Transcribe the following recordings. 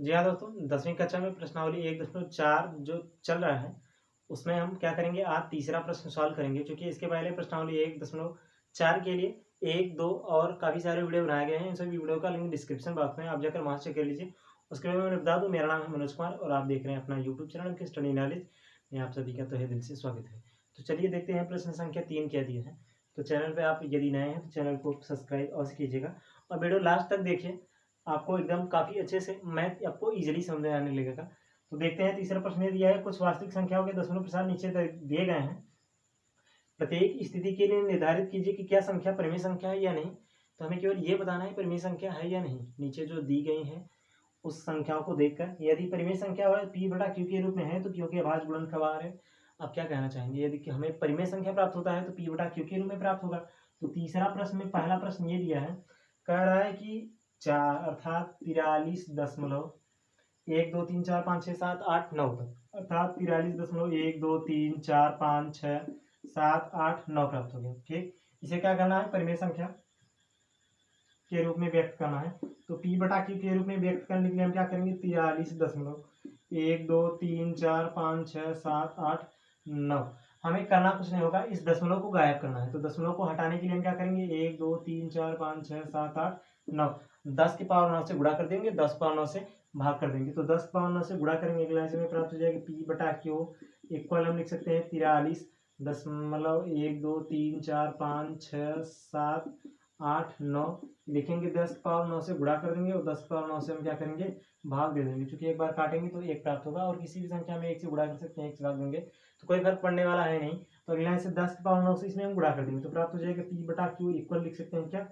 जी हाँ दोस्तों, 10वीं कक्षा में प्रश्नावली 1.4 जो चल रहा है, उसमें हम क्या करेंगे, आज तीसरा प्रश्न सॉल्व करेंगे। क्योंकि इसके पहले प्रश्नावली 1.4 के लिए 1, 2 और काफ़ी सारे वीडियो बनाए गए हैं। इन सभी वीडियो का लिंक डिस्क्रिप्शन बॉक्स में, आप जाकर वहाँ से चेक कर लीजिए। उसके बाद मैं बता दूँ, मेरा नाम है मनोज कुमार और आप देख रहे हैं अपना यूट्यूब चैनल की स्टडी नॉलेज में। आप सभी का तहे दिल से स्वागत है। तो चलिए देखते हैं प्रश्न संख्या 3 क्या दिया है। तो चैनल पर आप यदि नए हैं तो चैनल को सब्सक्राइब अवश्य कीजिएगा और वीडियो लास्ट तक देखिए, आपको एकदम काफ़ी अच्छे से मैथ आपको इजीली समझ में आने लगेगा। तो देखते हैं तीसरा प्रश्न दिया है, कुछ वास्तविक संख्याओं के दशमलव प्रसार नीचे दिए गए हैं। प्रत्येक स्थिति के लिए निर्धारित कीजिए कि क्या संख्या परिमेय संख्या है या नहीं। तो हमें केवल ये बताना है परिमेय संख्या है या नहीं। नीचे जो दी गई है उस संख्याओं को देखकर यदि परिमेय संख्या है P/Q के रूप में है तो क्योंकि अभाज्य गुणनखवार है। आप क्या कहना चाहेंगे, यदि हमें परिमेय संख्या प्राप्त होता है तो P/Q के रूप में प्राप्त होगा। तो तीसरा प्रश्न में पहला प्रश्न ये दिया है, कह रहा है कि 4 अर्थात 43.123456789 तक, अर्थात 43.123456789 प्राप्त हो गया। ठीक, इसे क्या करना है, परिमेय संख्या के रूप में व्यक्त करना है। तो P/Q के रूप में व्यक्त करने के लिए हम क्या करेंगे, 43.123456789। हमें करना कुछ नहीं होगा, इस दशमलव को गायब करना है। तो दशमलव को हटाने के लिए हम क्या करेंगे, 1 2 3 4 5 6 7 8 9, 10 की पावर 9 से गुणा कर देंगे, 10 पावर 9 से भाग कर देंगे। तो 10 पावर 9 से गुणा करेंगे, अगला में प्राप्त हो जाएगा P/Q इक्वल हम लिख सकते हैं 43.123456789 लिखेंगे। 10 पावर 9 से गुणा कर देंगे और 10 पावर 9 से हम क्या करेंगे, भाग दे देंगे। क्योंकि एक बार काटेंगे तो 1 प्राप्त होगा और किसी भी संख्या में 1 से गुणा कर सकते हैं, 1 से भाग देंगे तो कोई फर्क पड़ने वाला है नहीं। तो अगला से 10 की पावर 9 से इसमें हम गुणा कर देंगे तो प्राप्त हो जाएगा P/Q इक्वल लिख सकते हैं क्या,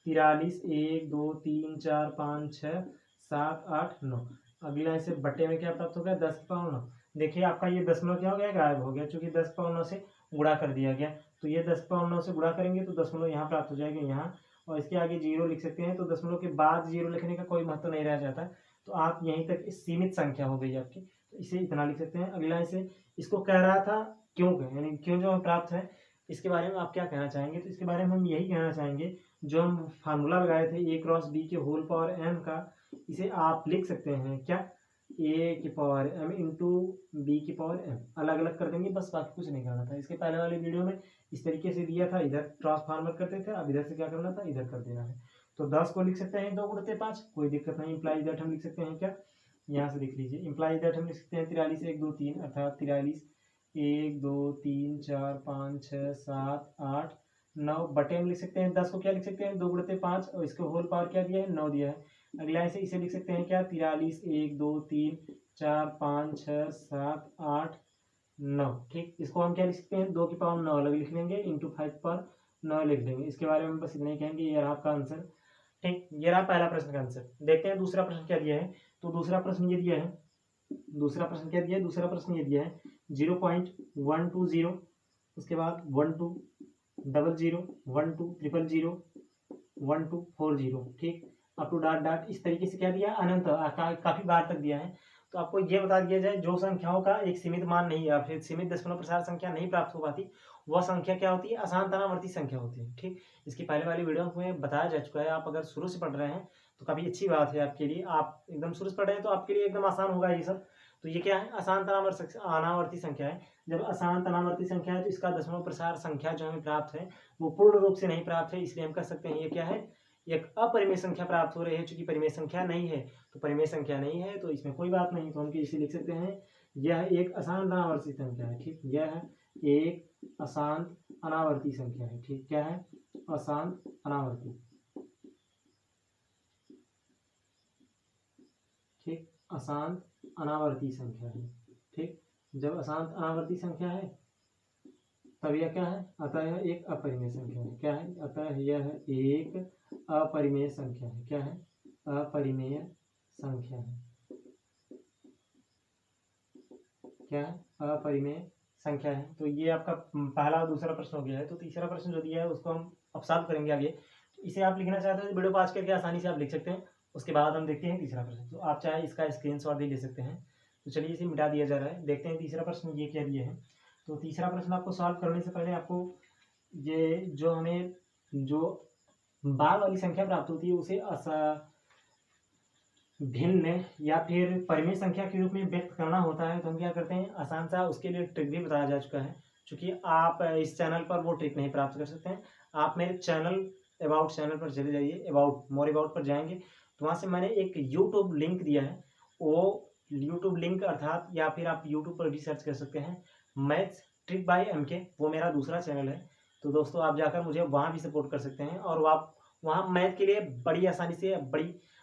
43.123456789। अगला से बट्टे में क्या प्राप्त हो गया, 10 की पावर 9। देखिए आपका ये दशमलव क्या हो गया, गायब हो गया, क्योंकि 10 पावर 9 से गुणा कर दिया गया। तो ये 10 पावर 9 से गुणा करेंगे तो दशमलव यहाँ प्राप्त हो जाएगा यहाँ, और इसके आगे 0 लिख सकते हैं। तो दशमलव के बाद 0 लिखने का कोई महत्व नहीं रह जाता। तो आप यहीं तक सीमित संख्या हो गई आपकी, तो इसे इतना लिख सकते हैं। अगला इसे इसको कह रहा था क्यों, यानी क्यों जो प्राप्त है, इसके बारे में आप क्या कहना चाहेंगे। तो इसके बारे में हम यही कहना चाहेंगे, जो हम फार्मूला लगाए थे A क्रॉस B के होल पावर m का, इसे आप लिख सकते हैं क्या, A की पावर m इंटू B की पावर m, अलग अलग कर देंगे बस, बाकी कुछ नहीं करना था। इसके पहले वाले वीडियो में इस तरीके से दिया था, इधर ट्रांसफार्मर करते थे, अब इधर से क्या करना था, इधर कर देना है। तो 10 को लिख सकते हैं 2 गुणित 5, कोई दिक्कत नहीं। इम्प्लाइज दैट हम लिख सकते हैं क्या, यहाँ से लिख लीजिए, इम्प्लाइज दैट हम लिख सकते हैं 43 1 2 3, अर्थात 43 1 2 3 4 5 6 7 8 9 बटे हम लिख सकते हैं 10 को क्या लिख सकते हैं, 2 गुणित 5 और इसको होल पावर क्या दिया है, 9 दिया है। अगला ऐसे इसे लिख सकते हैं क्या, 43 1 2 3 4 5 6 7 8 9। ठीक, इसको हम क्या लिख सकते हैं, 2 की पावर 9 अलग लिख लेंगे, इंटू 5 पर 9 लिख देंगे। इसके बारे में बस इतना ही कहेंगे, ये रहा आपका आंसर। ठीक, ये रहा पहला प्रश्न का आंसर। देखते हैं दूसरा प्रश्न क्या दिया है। तो दूसरा प्रश्न ये दिया है, दूसरा प्रश्न क्या दिया है, दूसरा प्रश्न ये दिया है 0.120, उसके बाद 1200 00 12 000 1240। ठीक, अप टू डॉट डॉट इस तरीके से क्या दिया, अनंत काफी बार तक दिया है। तो आपको ये बता दिया जाए, जो संख्याओं का एक सीमित मान नहीं है, फिर सीमित दशमलव प्रसार संख्या नहीं प्राप्त हो पाती, वह संख्या क्या होती है, अशांतनावर्ती संख्या होती है। ठीक, इसकी पहले वाली वीडियो में बताया जा चुका है। आप अगर शुरू से पढ़ रहे हैं तो काफी अच्छी बात है आपके लिए, आप एकदम शुरू से पढ़ रहे हैं तो आपके लिए एकदम आसान होगा ये सब। तो ये क्या है, अनावर्ती संख्या है। जब अशांत अनावर्ती संख्या है तो इसका दशमलव प्रसार संख्या जो हमें प्राप्त है वो पूर्ण रूप से नहीं प्राप्त है, इसलिए हम कह सकते हैं ये क्या है, एक अपरिमेय संख्या प्राप्त हो रही है। चूंकि परिमेय संख्या नहीं है तो परिमेय संख्या नहीं है तो इसमें कोई बात नहीं, तो हम इसे लिख सकते हैं यह एक अशांत अनावर्ती संख्या है। ठीक, यह एक अशांत अनावर्ती संख्या है। ठीक, क्या है, अशांत अनावर्ती। ठीक, अशांत अनावर्ती संख्या है। ठीक, जब अशांत अनावर्ती संख्या है तब यह क्या है, अतः यह एक अपरिमेय संख्या है। क्या है, अतः यह एक अपरिमेय संख्या है। क्या है, अपरिमेय संख्या है। क्या है, अपरिमेय संख्या है। तो ये आपका पहला और दूसरा प्रश्न हो गया है। तो तीसरा प्रश्न जो दिया है उसको हम अब सॉल्व करेंगे आगे। तो इसे आप लिखना चाहते हैं तो वीडियो पास करके आसानी से आप लिख सकते हैं। उसके बाद हम देखते हैं तीसरा प्रश्न। तो आप चाहे इसका स्क्रीनशॉट भी ले सकते हैं। तो चलिए इसे मिटा दिया जा रहा है, देखते हैं तीसरा प्रश्न ये क्या दिया है। तो तीसरा प्रश्न आपको सॉल्व करने से पहले आपको ये जो हमें जो बार वाली संख्या प्राप्त होती है उसे भिन्न या फिर परिमेय संख्या के रूप में व्यक्त करना होता है तो हम क्या करते हैं, आसान सा उसके लिए ट्रिक भी बताया जा चुका है। चूँकि आप इस चैनल पर वो ट्रिक नहीं प्राप्त कर सकते हैं, आप मेरे चैनल अबाउट चैनल पर चले जाइए, अबाउट मोर अबाउट पर जाएंगे तो वहाँ से मैंने एक यूट्यूब लिंक दिया है। वो यूट्यूब लिंक अर्थात या फिर आप यूट्यूब पर भी सर्च कर सकते हैं, मैथ्स ट्रिक बाय MK, वो मेरा दूसरा चैनल है। तो दोस्तों आप जाकर मुझे वहाँ भी सपोर्ट कर सकते हैं और आप वहाँ मैथ के लिए बड़ी आसानी से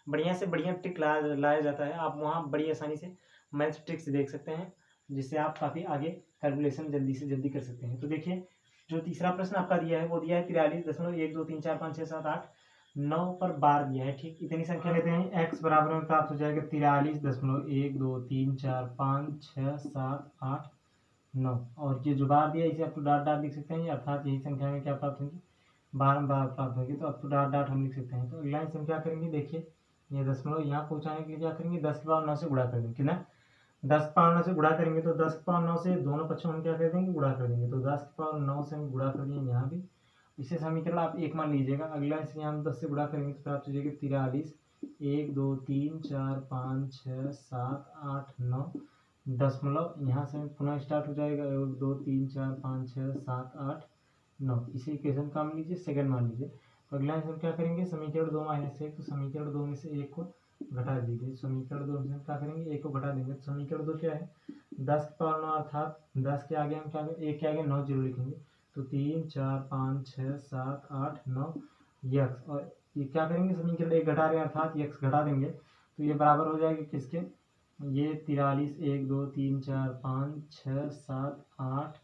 बढ़िया से बढ़िया ट्रिक लाया जाता है। आप वहाँ बड़ी आसानी से मैथ ट्रिक्स देख सकते हैं, जिससे आप काफ़ी आगे कैलकुलेशन जल्दी से जल्दी कर सकते हैं। तो देखिए, जो तीसरा प्रश्न आपका दिया है वो दिया है 43.1 2 3 4 5 6 7 8 9 पर बार दिया है। ठीक, इतनी संख्या लेते हैं, x बराबर में प्राप्त हो जाएगा 43.1 2 3 4 5 6 7 8 9। और ये जो बार दिया है इसे आप तो डाट डाट लिख सकते हैं, अर्थात यही संख्या में क्या प्राप्त होगी, बार प्राप्त होगी, तो अब तो डाट डाट हम लिख सकते हैं। तो अगला से हम क्या करेंगे, देखिए ये दशमलव यहाँ पहुँचाने के लिए क्या करेंगे, 10 की पावर 9 से गुणा कर देंगे, कितना 10 की पावर 9 से गुणा करेंगे तो 10 की पावर 9 से दोनों पक्षों हम क्या कर देंगे, गुणा कर देंगे। तो 10 की पावर 9 से हम गुणा कर देंगे यहाँ भी, इसे समीकरण आप एक मान लीजिएगा। अगला इसे हम 10 से गुणा करेंगे तो प्राप्त हो जाएगी 43 1 2 3 4 5 6 7 8 9 दशमलव, यहाँ से पुनः स्टार्ट हो जाएगा 1 2 3 4 5 6 7 8 9। इसे इक्वेशन का मान लीजिए, सेकंड मान लीजिए। तो अगला हम क्या करेंगे, समीकरण 2 माइनस 1, तो समीकरण 2 में से 1 को घटा दीजिए। समीकरण 2 में क्या करेंगे, 1 को घटा देंगे। तो समीकरण 2 क्या है, 10 की पावर 9 अर्थात 10 के आगे हम क्या करें, 1 के आगे 9 जीरो लिखेंगे। तो 3 4 5 6 7 8 9 यक्स, और ये क्या करेंगे, समीकरण 1 घटा रहे हैं अर्थात यक्स घटा देंगे। तो ये बराबर हो जाएगा किसके, ये 43 1 2 3 4 5 6 7 8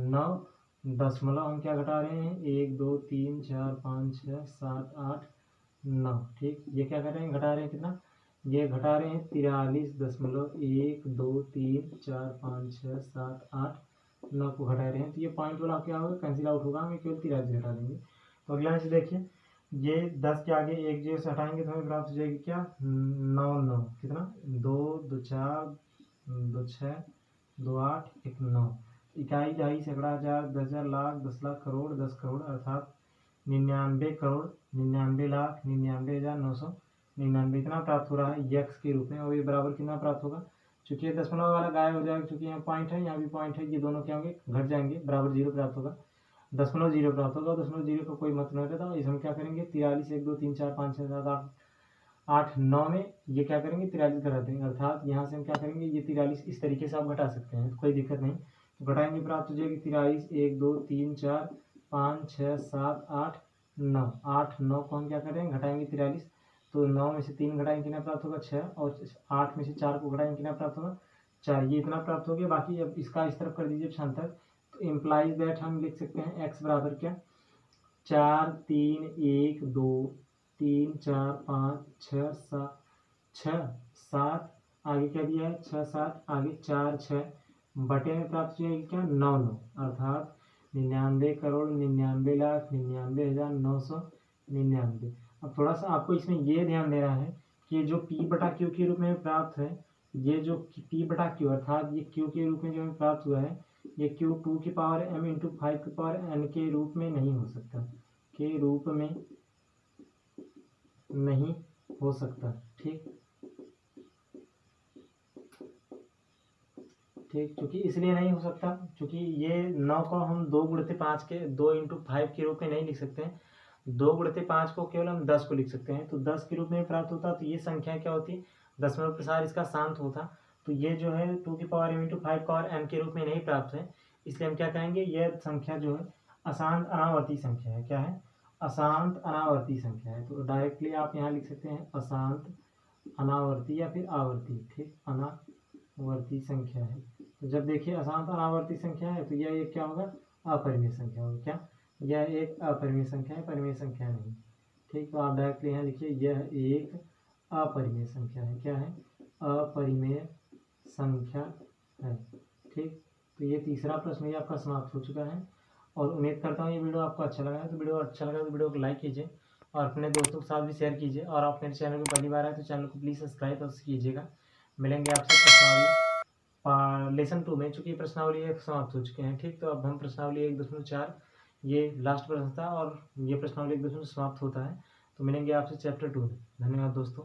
9 दशमलव हम क्या घटा रहे हैं, 1 2 3 4 5 6 7 8 9। ठीक, ये क्या कर रहे हैं, घटा रहे हैं कितना, ये घटा रहे हैं 43.1 2 3 4 5 6 7 8 9 को घटा रहे हैं। तो ये पॉइंट वाला क्या होगा, कैंसिल आउट होगा, हम केवल 43 घटा देंगे। तो अगला से देखिए, ये 10 के आगे एक जीरो से हटाएंगे तो हमें प्राप्त हो जाएगी क्या, 9 9 कितना, 2 2 4 2 6 2 8 1 9। इकाई दहाई सैकड़ा हजार 10,000 लाख 10 लाख करोड़ 10 करोड़ अर्थात 99 करोड़ 99 लाख 99,999 इतना प्राप्त हो रहा है यक्स के रूप में। और ये बराबर कितना प्राप्त होगा, चूंकि ये दशमलव वाला गायब हो जाएगा, चूंकि यहाँ पॉइंट है यहाँ भी पॉइंट है, ये दोनों क्या होंगे, घट जाएंगे, बराबर जीरो प्राप्त होगा, दशमलव जीरो प्राप्त होगा। दशमलव जीरो का कोई मतलब नहीं रहता। इसे हम क्या करेंगे, 43 1 2 3 4 5 6 7 8 9 में ये क्या करेंगे, 43 घटा देंगे, अर्थात यहाँ से हम क्या करेंगे, ये 43 इस तरीके से आप घटा सकते हैं, तो कोई दिक्कत नहीं। तो घटाएंगे प्राप्त हो जाएगी 43 1 2 3 4 5 6 7 8 9 8 9 को हम क्या करेंगे, घटाएंगे 43। तो 9 में से 3 घटाएंगे कितना प्राप्त होगा, 6, और 8 में से 4 को घटाएंगे कितना प्राप्त होगा, 4। ये इतना प्राप्त हो गया। बाकी अब इसका इस तरफ कर दीजिए छांतर, तो इम्प्लाइज दैट हम लिख सकते हैं x बराबर क्या, 4 3 1 2 3 4 5 6 7 7 आगे क्या दिया है, 6 7 आगे 4 6 बटे में प्राप्त हो जाएगी क्या, 9 9 अर्थात 99 करोड़ 99 लाख 99,999। अब थोड़ा सा आपको इसमें ये ध्यान देना है कि जो P बटा Q के रूप में प्राप्त है, ये जो P बटा Q अर्थात ये Q के रूप में जो हमें प्राप्त हुआ है, ये Q 2 की पावर m इंटू 5 की पावर n के रूप में नहीं हो सकता, के रूप में नहीं हो सकता। ठीक, क्योंकि इसलिए नहीं हो सकता क्योंकि ये 9 को हम 2 गुणित 5 के 2 इंटू 5 के रूप में नहीं लिख सकते हैं। 2 गुणित 5 को केवल हम 10 को लिख सकते हैं, तो 10 के रूप में प्राप्त होता। तो ये संख्या क्या होती, दशमलव प्रसार इसका शांत होता। तो ये जो है 2 की power m into 5 power n के रूप में नहीं प्राप्त है, इसलिए हम क्या कहेंगे, यह संख्या जो है अशांत अनावर्ती संख्या है। क्या है, अशांत अनावर्ती संख्या है। तो डायरेक्टली आप यहाँ लिख सकते हैं अशांत अनावर्ती या फिर आवर्ती। ठीक, अनावर्ती संख्या है। तो जब देखिए अशांत अनावर्ती संख्या है तो यह एक क्या होगा, अपरिमेय संख्या होगा। क्या, यह एक अपरिमेय संख्या है, परिमेय संख्या नहीं। ठीक, तो आप डायरेक्टली यहाँ लिखिए यह एक अपरिमेय संख्या है। क्या है, अपरिमेय संख्या है। ठीक, तो ये तीसरा प्रश्न भी आपका समाप्त हो चुका है और उम्मीद करता हूँ ये वीडियो आपको अच्छा लगा है। तो वीडियो अच्छा लगा तो वीडियो को लाइक कीजिए और अपने दोस्तों के साथ भी शेयर कीजिए। और आप मेरे चैनल को पहली बार आए तो चैनल को प्लीज़ सब्सक्राइब और कीजिएगा। मिलेंगे आपसे प्रश्नावली लेसन 2 में, चूँकि प्रश्नावली 1 समाप्त हो चुके हैं। ठीक, तो अब हम प्रश्नावली 1.4 ये लास्ट प्रश्न था और ये प्रश्नावली 1 समाप्त होता है। तो मिलेंगे आपसे चैप्टर 2 में। धन्यवाद दोस्तों।